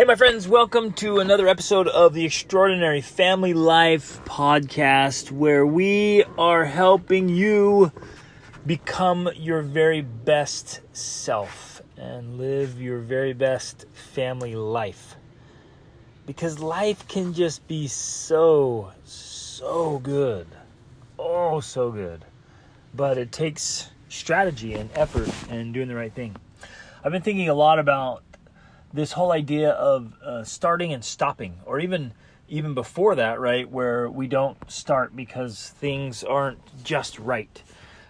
Hey, my friends, welcome to another episode of the Extraordinary Family Life podcast, where we are helping you become your very best self and live your very best family life. Because life can just be so good. Oh, so good. But it takes strategy and effort and doing the right thing. I've been thinking a lot about this whole idea of starting and stopping, or even before that, right, where we don't start because things aren't just right.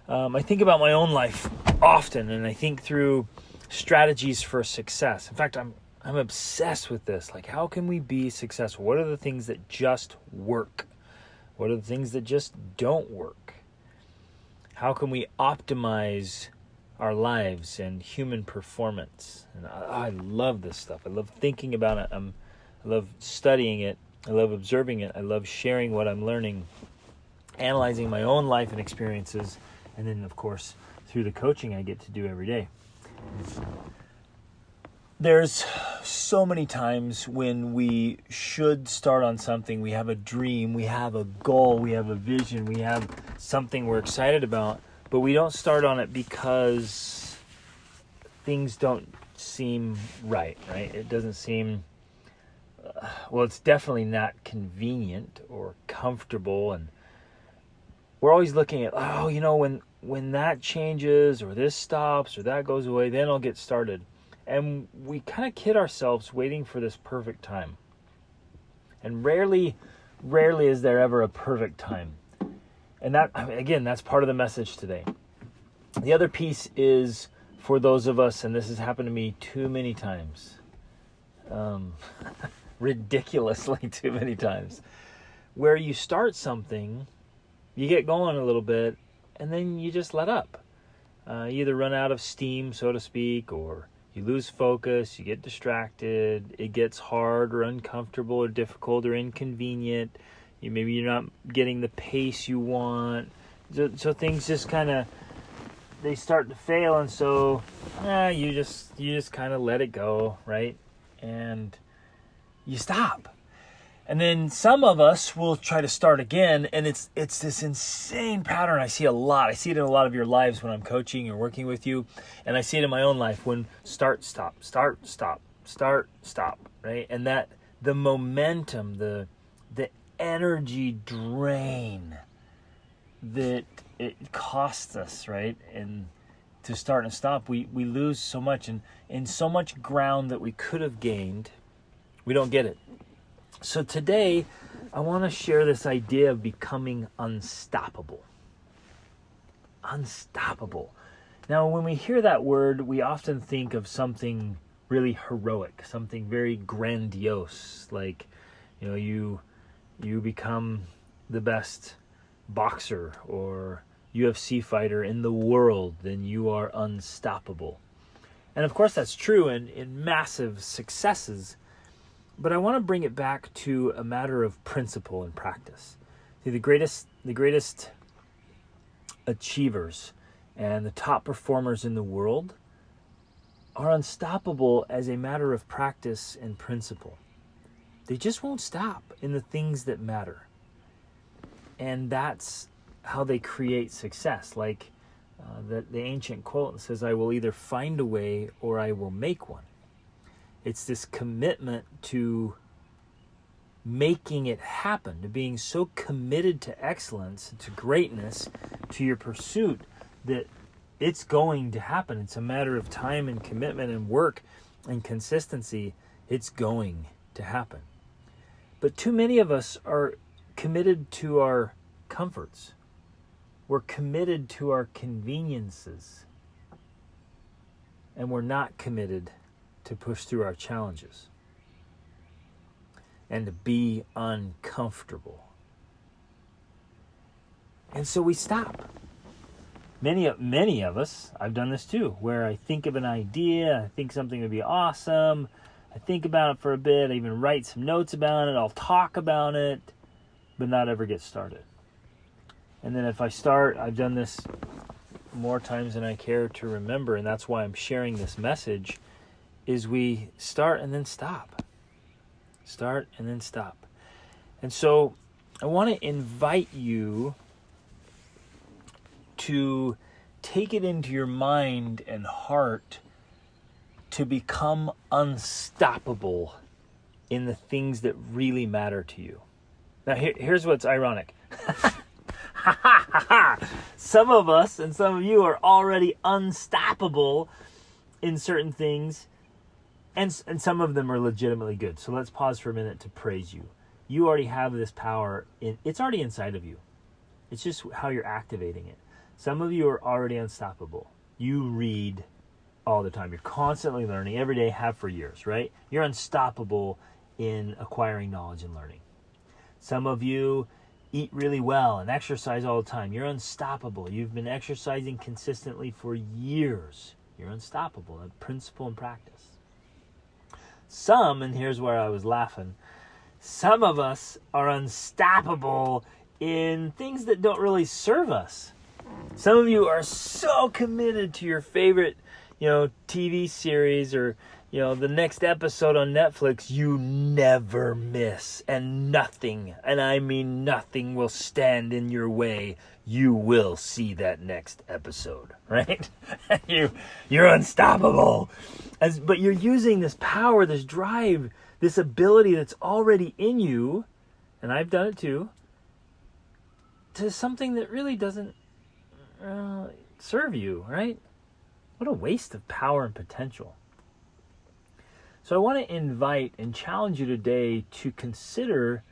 I think about my own life often, and I think through strategies for success. In fact, I'm obsessed with this. Like, how can we be successful? What are the things that just work? What are the things that just don't work? How can we optimize our lives and human performance? And I love this stuff. I love thinking about it. I love studying it. I love observing it. I love sharing what I'm learning, analyzing my own life and experiences, and then, of course, through the coaching I get to do every day. There's so many times when we should start on something. We have a dream, we have a goal, we have a vision, we have something we're excited about, but we don't start on it because things don't seem right? It doesn't seem, it's definitely not convenient or comfortable. And we're always looking at, when that changes or this stops or that goes away, then I'll get started. And we kind of kid ourselves waiting for this perfect time. And rarely is there ever a perfect time. And that, again, that's part of the message today. The other piece is for those of us, and this has happened to me too many times, ridiculously too many times, where you start something, you get going a little bit, and then you just let up. You either run out of steam, so to speak, or you lose focus, you get distracted, it gets hard or uncomfortable or difficult or inconvenient. Maybe you're not getting the pace you want. So things just kind of, they start to fail, and so you just kind of let it go, right? And you stop. And then some of us will try to start again, and it's this insane pattern I see a lot. I see it in a lot of your lives when I'm coaching or working with you, and I see it in my own life when start, stop, right? And that the momentum, the energy drain that it costs us, right? And to start and stop, we lose so much, and in so much ground that we could have gained, we don't get it. So today, I want to share this idea of becoming unstoppable. Unstoppable. Now, when we hear that word, we often think of something really heroic, something very grandiose, like, you become the best boxer or UFC fighter in the world, then you are unstoppable. And of course that's true in massive successes, but I want to bring it back to a matter of principle and practice. See, the greatest achievers and the top performers in the world are unstoppable as a matter of practice and principle. They just won't stop in the things that matter. And that's how they create success. Like the ancient quote that says, I will either find a way or I will make one. It's this commitment to making it happen, to being so committed to excellence, to greatness, to your pursuit, that it's going to happen. It's a matter of time and commitment and work and consistency. It's going to happen. But too many of us are committed to our comforts. We're committed to our conveniences. And we're not committed to push through our challenges and to be uncomfortable. And so we stop. Many of us, I've done this too, where I think of an idea, I think something would be awesome, I think about it for a bit, I even write some notes about it, I'll talk about it, but not ever get started. And then if I start, I've done this more times than I care to remember, and that's why I'm sharing this message, is we start and then stop. Start and then stop. And so I want to invite you to take it into your mind and heart to become unstoppable in the things that really matter to you. Now, here's what's ironic. Some of us and some of you are already unstoppable in certain things, and some of them are legitimately good. So let's pause for a minute to praise you. You already have this power. It's already inside of you. It's just how you're activating it. Some of you are already unstoppable. You read all the time. You're constantly learning every day, have for years, right? You're unstoppable in acquiring knowledge and learning. Some of you eat really well and exercise all the time. You're unstoppable. You've been exercising consistently for years. You're unstoppable at principle and practice. Some, and here's where I was laughing, some of us are unstoppable in things that don't really serve us. Some of you are so committed to your favorite, TV series or, the next episode on Netflix, you never miss, and nothing, and I mean nothing, will stand in your way. You will see that next episode, right? You're unstoppable. But you're using this power, this drive, this ability that's already in you, and I've done it too, to something that really doesn't serve you, right? What a waste of power and potential. So I want to invite and challenge you today to consider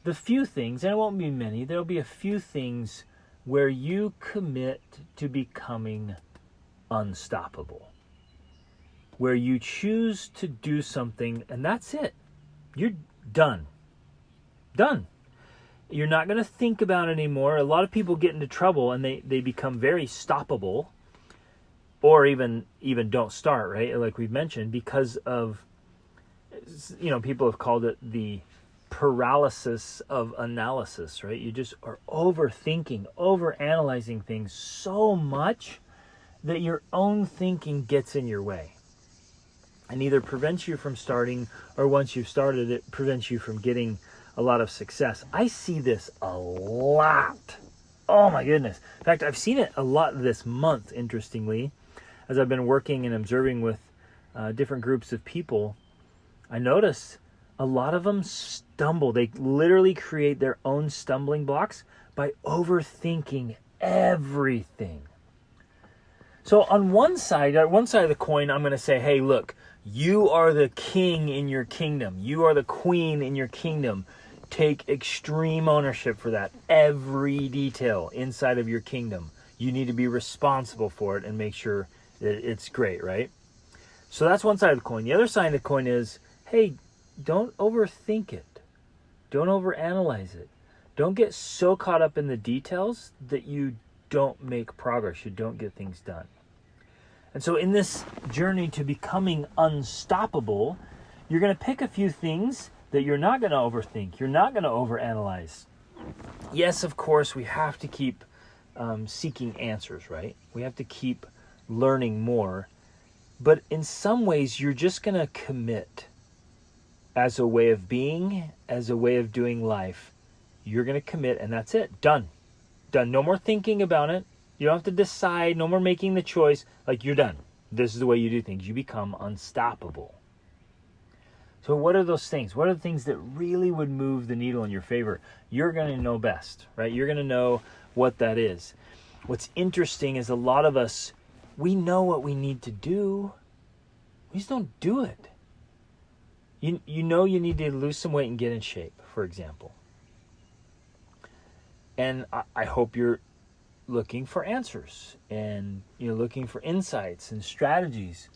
the few things, and it won't be many, there'll be a few things where you commit to becoming unstoppable. Where you choose to do something, and that's it. You're done. Done. You're not going to think about it anymore. A lot of people get into trouble and they become very stoppable, or even don't start, right? Like we've mentioned, because of, people have called it the paralysis of analysis, right? You just are overthinking, overanalyzing things so much that your own thinking gets in your way and either prevents you from starting, or once you've started, it prevents you from getting a lot of success. I see this a lot. Oh my goodness. In fact, I've seen it a lot this month, interestingly, as I've been working and observing with different groups of people. I notice a lot of them stumble. They literally create their own stumbling blocks by overthinking everything. So on one side of the coin, I'm going to say, hey, look, you are the king in your kingdom. You are the queen in your kingdom. Take extreme ownership for that. Every detail inside of your kingdom, you need to be responsible for it and make sure that it's great, right? So that's one side of the coin. The other side of the coin is, hey, don't overthink it. Don't overanalyze it. Don't get so caught up in the details that you don't make progress. You don't get things done. And so in this journey to becoming unstoppable, you're going to pick a few things that you're not going to overthink. You're not going to overanalyze. Yes, of course, we have to keep seeking answers, right? We have to keep learning more. But in some ways, you're just going to commit as a way of being, as a way of doing life. You're going to commit, and that's it. Done. Done. No more thinking about it. You don't have to decide. No more making the choice. Like, you're done. This is the way you do things. You become unstoppable. So what are those things? What are the things that really would move the needle in your favor? You're going to know best, right? You're going to know what that is. What's interesting is a lot of us, we know what we need to do. We just don't do it. You know you need to lose some weight and get in shape, for example. And I hope you're looking for answers and you're looking for insights and strategies.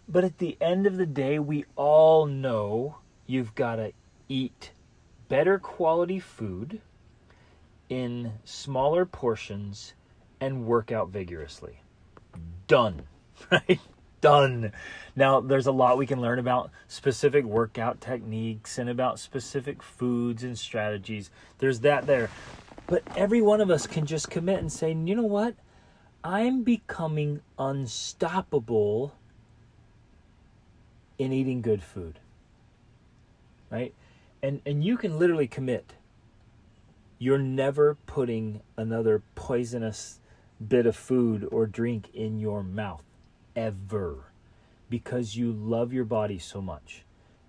But at the end of the day, we all know you've got to eat better quality food in smaller portions and work out vigorously. Done, right? Done. Now, there's a lot we can learn about specific workout techniques and about specific foods and strategies. There's that there. But every one of us can just commit and say, you know what? I'm becoming unstoppable in eating good food. right? And you can literally commit. You're never putting another poisonous bit of food or drink in your mouth, ever. Because you love your body so much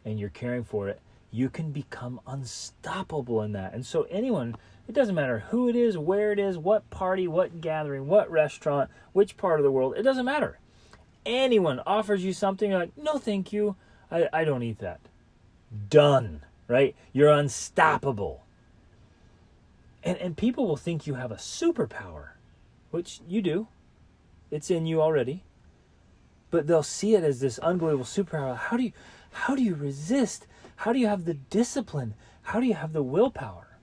and you're caring for it, you can become unstoppable in that. And so anyone, it doesn't matter who it is, where it is, what party, what gathering, what restaurant, which part of the world, it doesn't matter. Anyone offers you something, you're like, no thank you, I don't eat that. Done, right? You're unstoppable. And people will think you have a superpower, which you do. It's in you already. But they'll see it as this unbelievable superpower. How do you resist? How do you have the discipline? How do you have the willpower?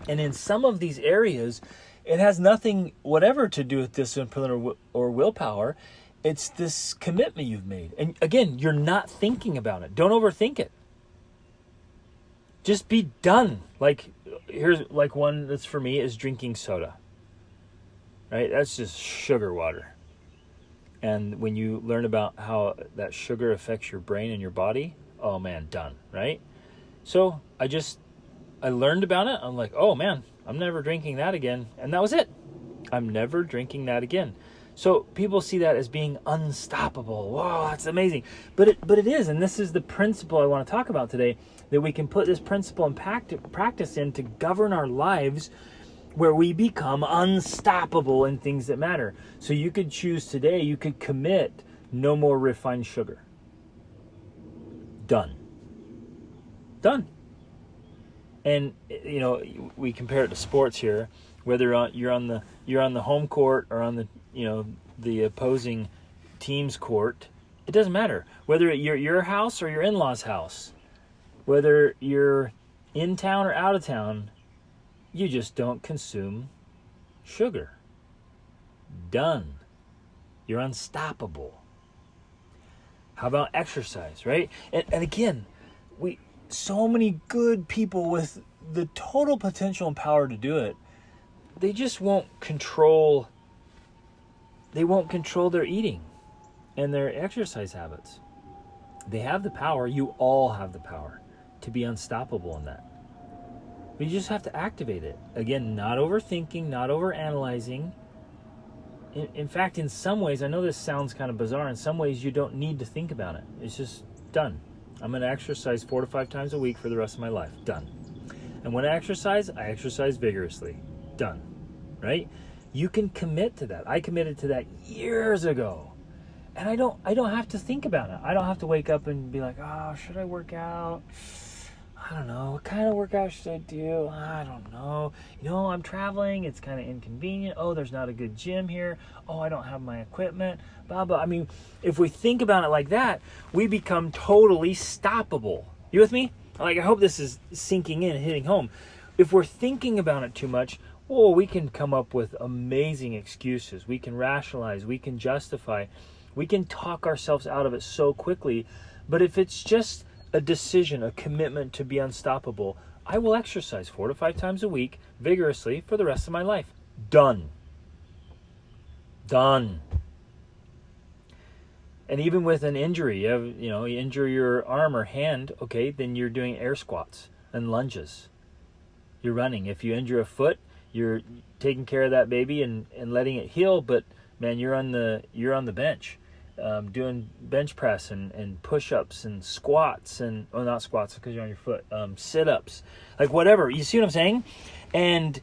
And in some of these areas, it has nothing whatever to do with discipline or willpower. It's this commitment you've made. And again, you're not thinking about it. Don't overthink it. Just be done. Here's one that's for me is drinking soda. Right? That's just sugar water. And when you learn about how that sugar affects your brain and your body, oh man, done, right? So I learned about it. I'm like, oh man, I'm never drinking that again. And that was it. I'm never drinking that again. So people see that as being unstoppable. Wow, that's amazing. But it is, and this is the principle I want to talk about today, that we can put this principle and practice in to govern our lives where we become unstoppable in things that matter. So you could choose today, you could commit no more refined sugar. Done. And we compare it to sports here, whether you're on the home court or on the opposing team's court, it doesn't matter. Whether you're your house or your in-laws' house, whether you're in town or out of town, you just don't consume sugar. Done. You're unstoppable. How about exercise, right? And again, so many good people with the total potential and power to do it, they just won't control their eating and their exercise habits. They have the power, you all have the power to be unstoppable in that. But you just have to activate it. Again, not overthinking, not overanalyzing. In fact, in some ways, I know this sounds kind of bizarre, in some ways you don't need to think about it. It's just done. I'm going to exercise 4 to 5 times a week for the rest of my life. Done. And when I exercise vigorously. Done. Right? You can commit to that. I committed to that years ago. And I don't have to think about it. I don't have to wake up and be like, oh, should I work out? I don't know. What kind of workout should I do? I don't know. I'm traveling. It's kind of inconvenient. Oh, there's not a good gym here. Oh, I don't have my equipment. Blah, blah. I mean, if we think about it like that, we become totally stoppable. You with me? I hope this is sinking in and hitting home. If we're thinking about it too much, we can come up with amazing excuses. We can rationalize. We can justify. We can talk ourselves out of it so quickly. But if it's just a decision, a commitment to be unstoppable, I will exercise 4 to 5 times a week vigorously for the rest of my life. Done. And even with an injury, you injure your arm or hand, okay, then you're doing air squats and lunges. You're running. If you injure a foot, you're taking care of that baby and letting it heal, but man, you're on the bench. Doing bench press and push-ups and squats and not squats because you're on your foot, sit-ups, whatever. You see what I'm saying? And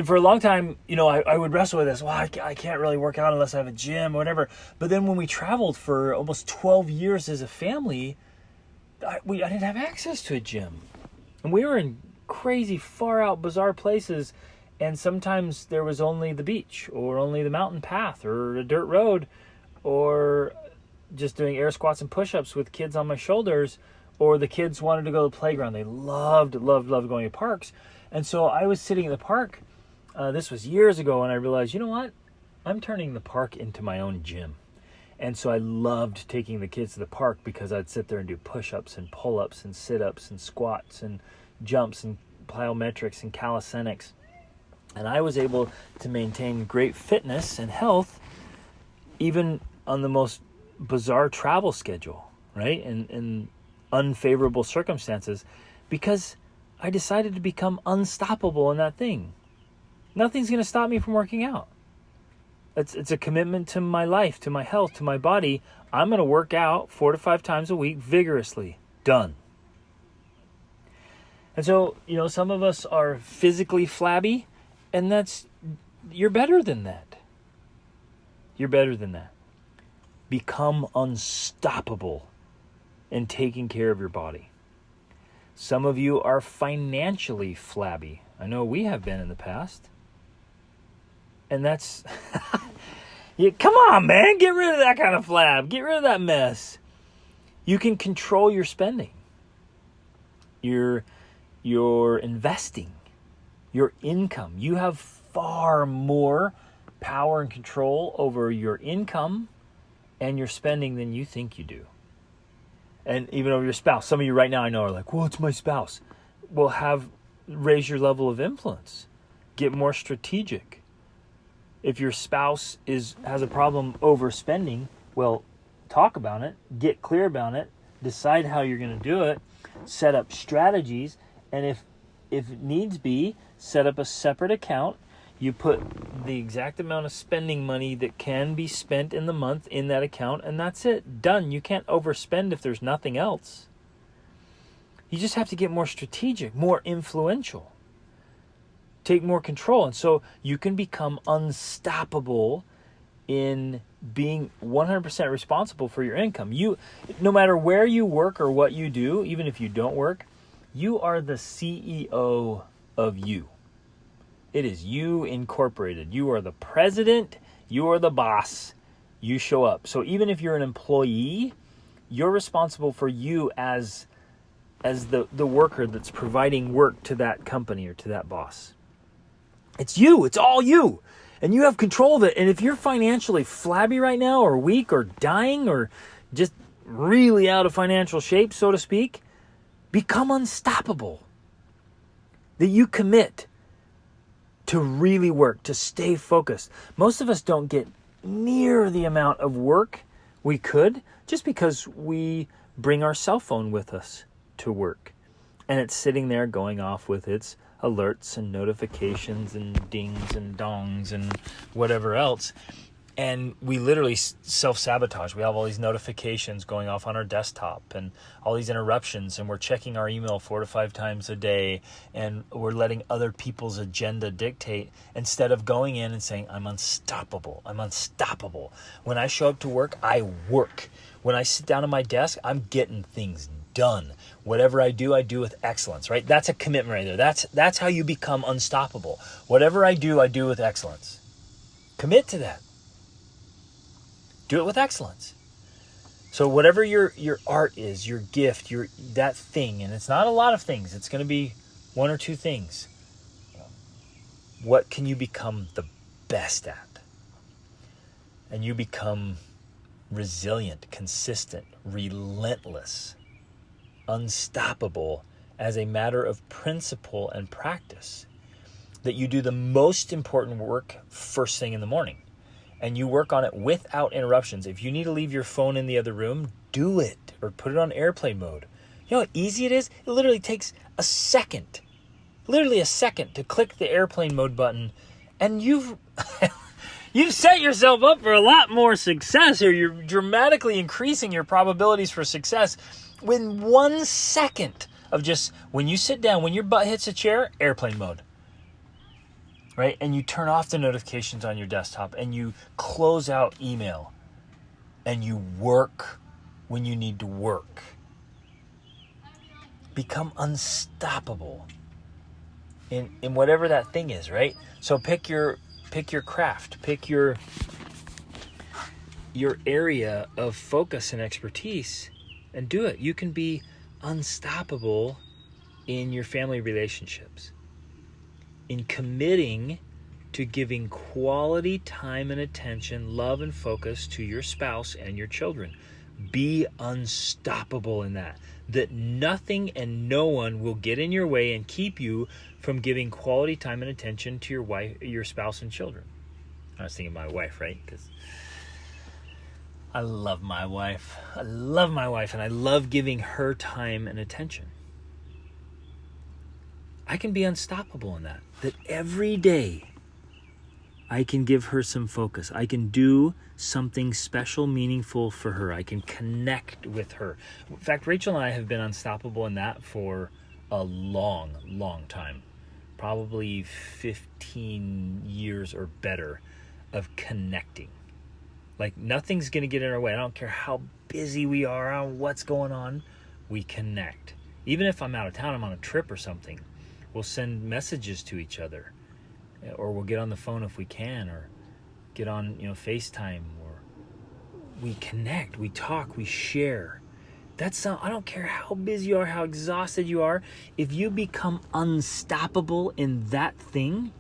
for a long time, I would wrestle with this. Well, I can't really work out unless I have a gym or whatever. But then when we traveled for almost 12 years as a family, I didn't have access to a gym, and we were in crazy, far out, bizarre places. And sometimes there was only the beach or only the mountain path or a dirt road, or just doing air squats and push-ups with kids on my shoulders, or the kids wanted to go to the playground. They loved going to parks. And so I was sitting in the park. This was years ago, and I realized, you know what? I'm turning the park into my own gym. And so I loved taking the kids to the park because I'd sit there and do push-ups and pull-ups and sit-ups and squats and jumps and plyometrics and calisthenics. And I was able to maintain great fitness and health even on the most bizarre travel schedule, right? And unfavorable circumstances because I decided to become unstoppable in that thing. Nothing's going to stop me from working out. It's a commitment to my life, to my health, to my body. I'm going to work out 4 to 5 times a week vigorously. Done. And so, some of us are physically flabby, and you're better than that. You're better than that. Become unstoppable in taking care of your body. Some of you are financially flabby. I know we have been in the past. And that's... yeah, come on, man. Get rid of that kind of flab. Get rid of that mess. You can control your spending. Your investing. Your income. You have far more power and control over your income and your spending than you think you do. And even over your spouse. Some of you right now I know are like, well, it's my spouse. Well, raise your level of influence. Get more strategic. If your spouse has a problem overspending, well, talk about it, get clear about it, decide how you're going to do it, set up strategies, and if it needs be, set up a separate account. You put the exact amount of spending money that can be spent in the month in that account, and that's it. Done. You can't overspend if there's nothing else. You just have to get more strategic, more influential. Take more control. And so you can become unstoppable in being 100% responsible for your income. No matter where you work or what you do, even if you don't work, you are the CEO of you. It is you incorporated. You are the president. You are the boss. You show up. So even if you're an employee, you're responsible for you as the worker that's providing work to that company or to that boss. It's you. It's all you. And you have control of it. And if you're financially flabby right now or weak or dying or just really out of financial shape, so to speak, become unstoppable. That you commit to really work, to stay focused. Most of us don't get near the amount of work we could just because we bring our cell phone with us to work. And it's sitting there going off with its alerts and notifications and dings and dongs and whatever else. And we literally self-sabotage. We have all these notifications going off on our desktop and all these interruptions, and we're checking our email 4 to 5 times a day, and we're letting other people's agenda dictate instead of going in and saying, I'm unstoppable. I'm unstoppable. When I show up to work, I work. When I sit down at my desk, I'm getting things done. Whatever I do with excellence, right? That's a commitment right there. That's how you become unstoppable. Whatever I do with excellence. Commit to that. Do it with excellence. So whatever your art is, your gift, that thing, and it's not a lot of things. It's going to be 1 or 2 things. What can you become the best at? And you become resilient, consistent, relentless, unstoppable as a matter of principle and practice. That you do the most important work first thing in the morning. And you work on it without interruptions. If you need to leave your phone in the other room, do it. Or put it on airplane mode. You know how easy it is? It literally takes a second. Literally a second to click the airplane mode button. And you've set yourself up for a lot more success. Or you're dramatically increasing your probabilities for success. Within 1 second of just, when you sit down, when your butt hits a chair, airplane mode. Right? And you turn off the notifications on your desktop and you close out email and you work when you need to work. Become unstoppable in whatever that thing is, right? So pick your craft, pick your area of focus and expertise and do it. You can be unstoppable in your family relationships. In committing to giving quality time and attention, love and focus to your spouse and your children. Be unstoppable in that. That nothing and no one will get in your way and keep you from giving quality time and attention to your wife, your spouse and children. I was thinking my wife, right? Because I love my wife. And I love giving her time and attention. I can be unstoppable in that every day I can give her some focus. I can do something special, meaningful for her. I can connect with her. In fact, Rachel and I have been unstoppable in that for a long, long time. Probably 15 years or better of connecting. Like, nothing's going to get in our way. I don't care how busy we are, what's going on. We connect. Even if I'm out of town, I'm on a trip or something, we'll send messages to each other. Or we'll get on the phone if we can, or get on, FaceTime, or we connect, we talk, we share. I don't care how busy you are, how exhausted you are. If you become unstoppable in that thing,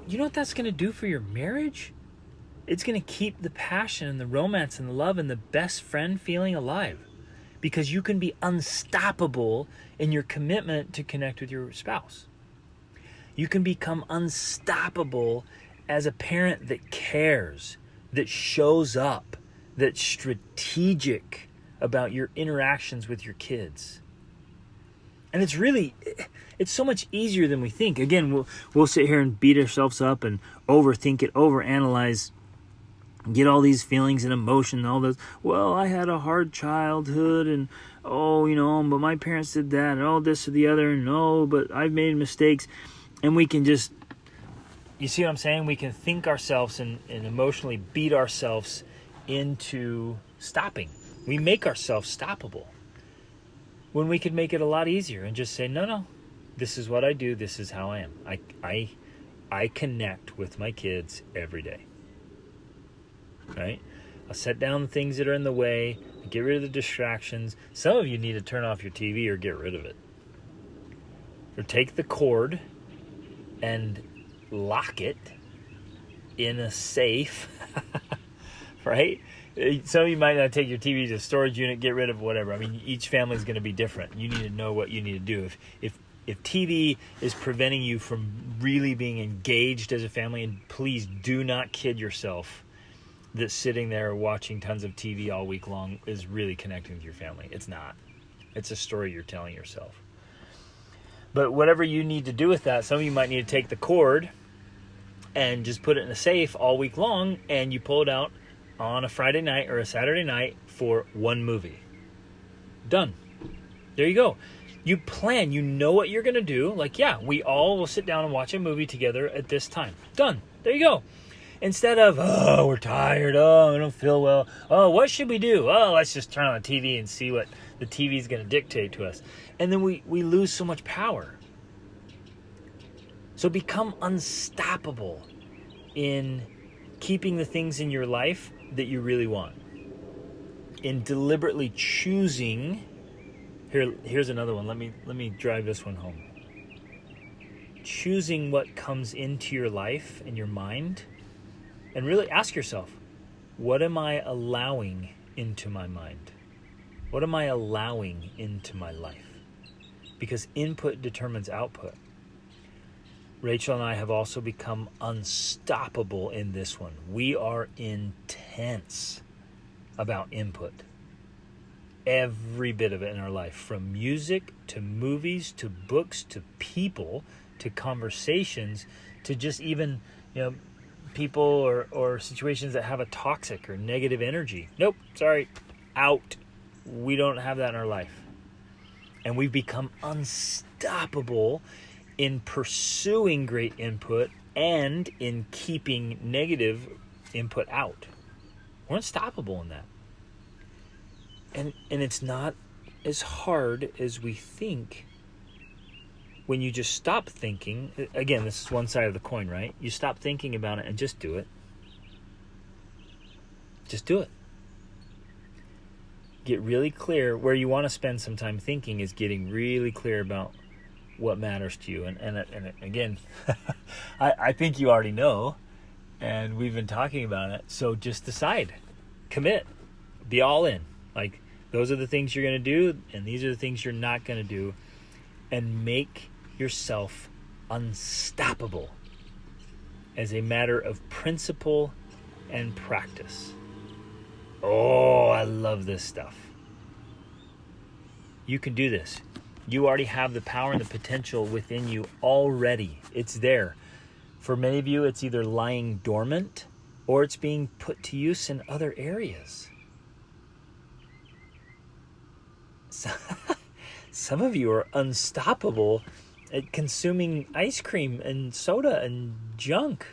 you know what that's going to do for your marriage? It's going to keep the passion and the romance and the love and the best friend feeling alive, because you can be unstoppable in your commitment to connect with your spouse. You can become unstoppable as a parent that cares, that shows up, that's strategic about your interactions with your kids. And it's so much easier than we think. Again, we'll sit here and beat ourselves up and overthink it, overanalyze, get all these feelings and emotion and all those. Well, I had a hard childhood, and but my parents did that, and all this or the other, and but I've made mistakes. And we can just, you see what I'm saying? We can think ourselves and emotionally beat ourselves into stopping. We make ourselves stoppable, when we could make it a lot easier and just say, no, this is what I do. This is how I am. I connect with my kids every day. Right? I'll set down the things that are in the way, get rid of the distractions. Some of you need to turn off your TV or get rid of it. Or take the cord and lock it in a safe, right? Some of you might not take your TV to a storage unit, get rid of whatever. I mean, each family is going to be different. You need to know what you need to do. If TV is preventing you from really being engaged as a family, and please do not kid yourself that sitting there watching tons of TV all week long is really connecting with your family. It's not. It's a story you're telling yourself. But whatever you need to do with that, some of you might need to take the cord and just put it in a safe all week long, and you pull it out on a Friday night or a Saturday night for one movie. Done. There you go. You plan. You know what you're going to do. Like, yeah, we all will sit down and watch a movie together at this time. Done. There you go. Instead of, we're tired. I don't feel well. What should we do? Let's just turn on the TV and see what the TV is going to dictate to us. And then we lose so much power. So become unstoppable in keeping the things in your life that you really want. In deliberately choosing. Here's another one. Let me drive this one home. Choosing what comes into your life and your mind. And really ask yourself, what am I allowing into my mind? What am I allowing into my life? Because input determines output. Rachel and I have also become unstoppable in this one. We are intense about input. Every bit of it in our life, from music to movies to books to people to conversations to just even, people or situations that have a toxic or negative energy. Nope, sorry, out. We don't have that in our life. And we've become unstoppable in pursuing great input and in keeping negative input out. We're unstoppable in that. And it's not as hard as we think when you just stop thinking. Again, this is one side of the coin, right? You stop thinking about it and just do it. Just do it. Get really clear. Where you want to spend some time thinking is getting really clear about what matters to you. And again, I think you already know, and we've been talking about it. So just decide. Commit. Be all in. Like, those are the things you're going to do, and these are the things you're not going to do. And make yourself unstoppable as a matter of principle and practice. Oh, I love this stuff. You can do this. You already have the power and the potential within you already. It's there. For many of you, it's either lying dormant or it's being put to use in other areas. Some of you are unstoppable at consuming ice cream and soda and junk.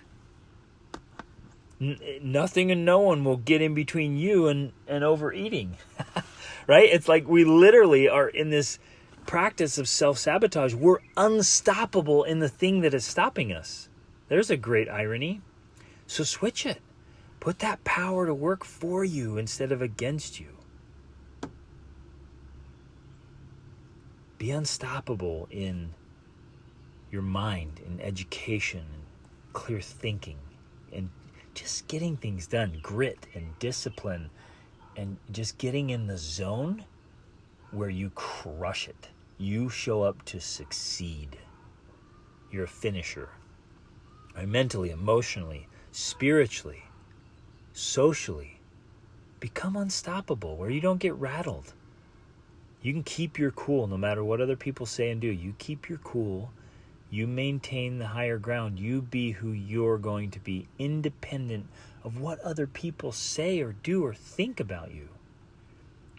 Nothing and no one will get in between you and overeating. Right? It's like we literally are in this practice of self-sabotage. We're unstoppable in the thing that is stopping us. There's a great irony. So switch it. Put that power to work for you instead of against you. Be unstoppable in your mind, in education, and clear thinking, and just getting things done, grit and discipline, and just getting in the zone where you crush it. You show up to succeed. You're a finisher. Right? Mentally, emotionally, spiritually, socially. Become unstoppable where you don't get rattled. You can keep your cool no matter what other people say and do. You keep your cool. You maintain the higher ground. You be who you're going to be, independent of what other people say or do or think about you.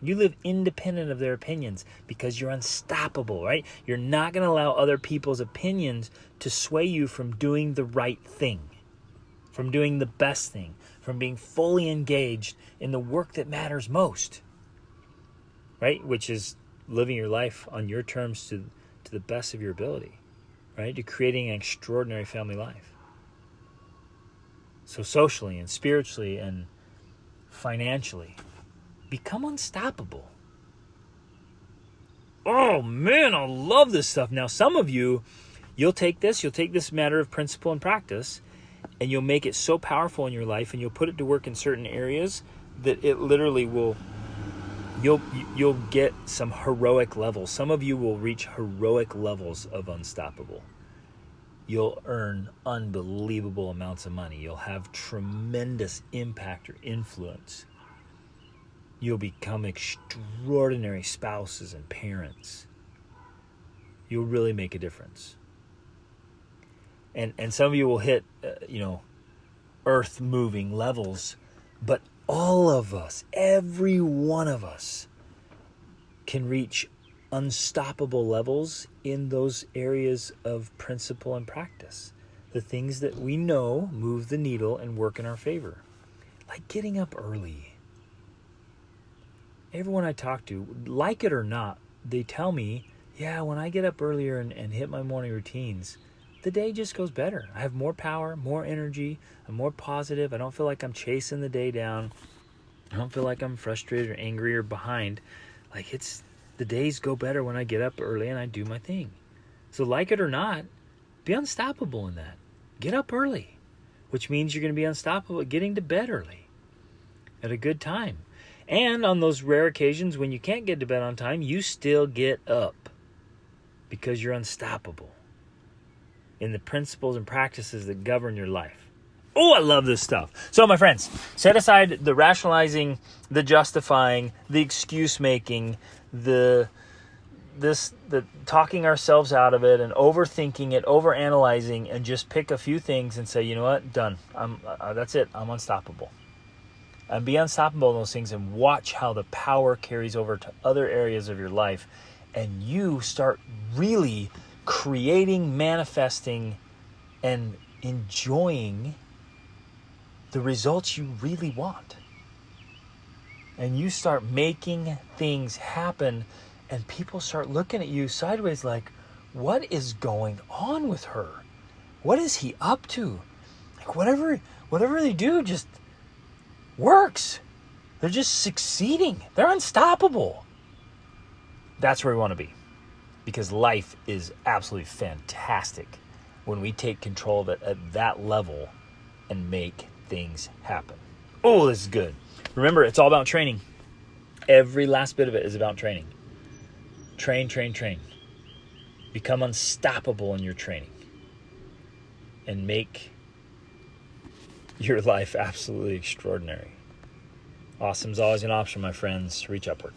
You live independent of their opinions because you're unstoppable, right? You're not going to allow other people's opinions to sway you from doing the right thing, from doing the best thing, from being fully engaged in the work that matters most, right? Which is living your life on your terms to the best of your ability, right? To creating an extraordinary family life. So socially and spiritually and financially, become unstoppable. Oh man, I love this stuff. Now, some of you, you'll take this matter of principle and practice, and you'll make it so powerful in your life, and you'll put it to work in certain areas that it literally will, you'll get some heroic levels. Some of you will reach heroic levels of unstoppable. You'll earn unbelievable amounts of money. You'll have tremendous impact or influence. You'll become extraordinary spouses and parents. You'll really make a difference. And some of you will hit, earth-moving levels. But all of us, every one of us, can reach unstoppable levels in those areas of principle and practice. The things that we know move the needle and work in our favor. Like getting up early. Everyone I talk to, like it or not, they tell me, yeah, when I get up earlier and hit my morning routines, the day just goes better. I have more power, more energy, I'm more positive. I don't feel like I'm chasing the day down. I don't feel like I'm frustrated or angry or behind. Like the days go better when I get up early and I do my thing. So like it or not, be unstoppable in that. Get up early, which means you're going to be unstoppable at getting to bed early at a good time. And on those rare occasions when you can't get to bed on time, you still get up because you're unstoppable in the principles and practices that govern your life. Oh, I love this stuff. So, my friends, set aside the rationalizing, the justifying, the excuse making, the talking ourselves out of it and overthinking it, overanalyzing, and just pick a few things and say, you know what, done. That's it. I'm unstoppable. And be unstoppable in those things and watch how the power carries over to other areas of your life. And you start really creating, manifesting, and enjoying the results you really want. And you start making things happen, and people start looking at you sideways like, what is going on with her? What is he up to? Like whatever they do just works. They're just succeeding. They're unstoppable. That's where we want to be. Because life is absolutely fantastic when we take control of it at that level and make things happen. Oh, this is good. Remember, it's all about training. Every last bit of it is about training. Train, train, train. Become unstoppable in your training. And make your life absolutely extraordinary. Awesome's always an option, my friends. Reach upward.